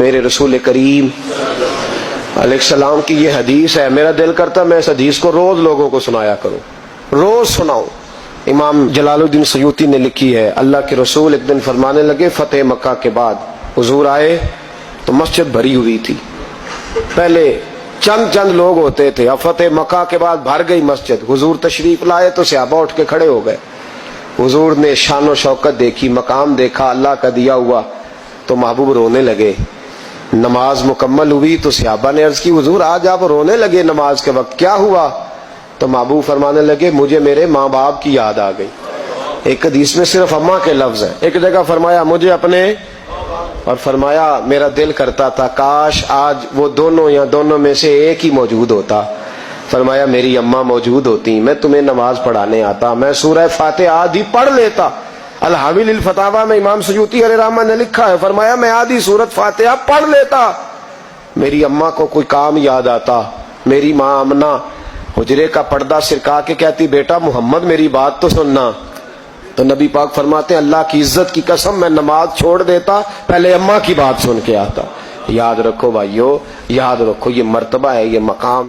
میرے رسول کریم علیہ السلام کی یہ حدیث ہے، میرا دل کرتا میں اس حدیث کو روز لوگوں کو سنایا کروں، روز سناؤں۔ امام جلال الدین سیوطی نے لکھی ہے، اللہ کے رسول ایک دن فرمانے لگے، فتح مکہ کے بعد حضور آئے تو مسجد بھری ہوئی تھی، پہلے چند لوگ ہوتے تھے، اب فتح مکہ کے بعد بھر گئی مسجد۔ حضور تشریف لائے تو صحابہ اٹھ کے کھڑے ہو گئے، حضور نے شان و شوکت دیکھی، مقام دیکھا اللہ کا دیا ہوا، تو محبوب رونے لگے۔ نماز مکمل ہوئی تو صحابہ نے عرض کی، حضور آج آپ رونے لگے نماز کے وقت، کیا ہوا؟ تو محبوب فرمانے لگے، مجھے میرے ماں باپ کی یاد آ گئی۔ ایک حدیث میں صرف اماں کے لفظ ہیں، ایک جگہ فرمایا مجھے اپنے، اور فرمایا میرا دل کرتا تھا کاش آج وہ دونوں یا دونوں میں سے ایک ہی موجود ہوتا۔ فرمایا میری اماں موجود ہوتی، میں تمہیں نماز پڑھانے آتا، میں سورہ فاتحہ آدھی پڑھ لیتا۔ الحاوی للفتاوی میں امام سیوطی علیہ رحمہ نے لکھا ہے، فرمایا میں آدھی سورت فاتحہ پڑھ لیتا، میری اماں کو کوئی کام یاد آتا، میری ماں آمنہ حجرے کا پردہ سرکا کے کہتی، بیٹا محمد میری بات تو سننا، تو نبی پاک فرماتے ہیں اللہ کی عزت کی قسم میں نماز چھوڑ دیتا، پہلے اماں کی بات سن کے آتا۔ یاد رکھو بھائیو، یاد رکھو، یہ مرتبہ ہے، یہ مقام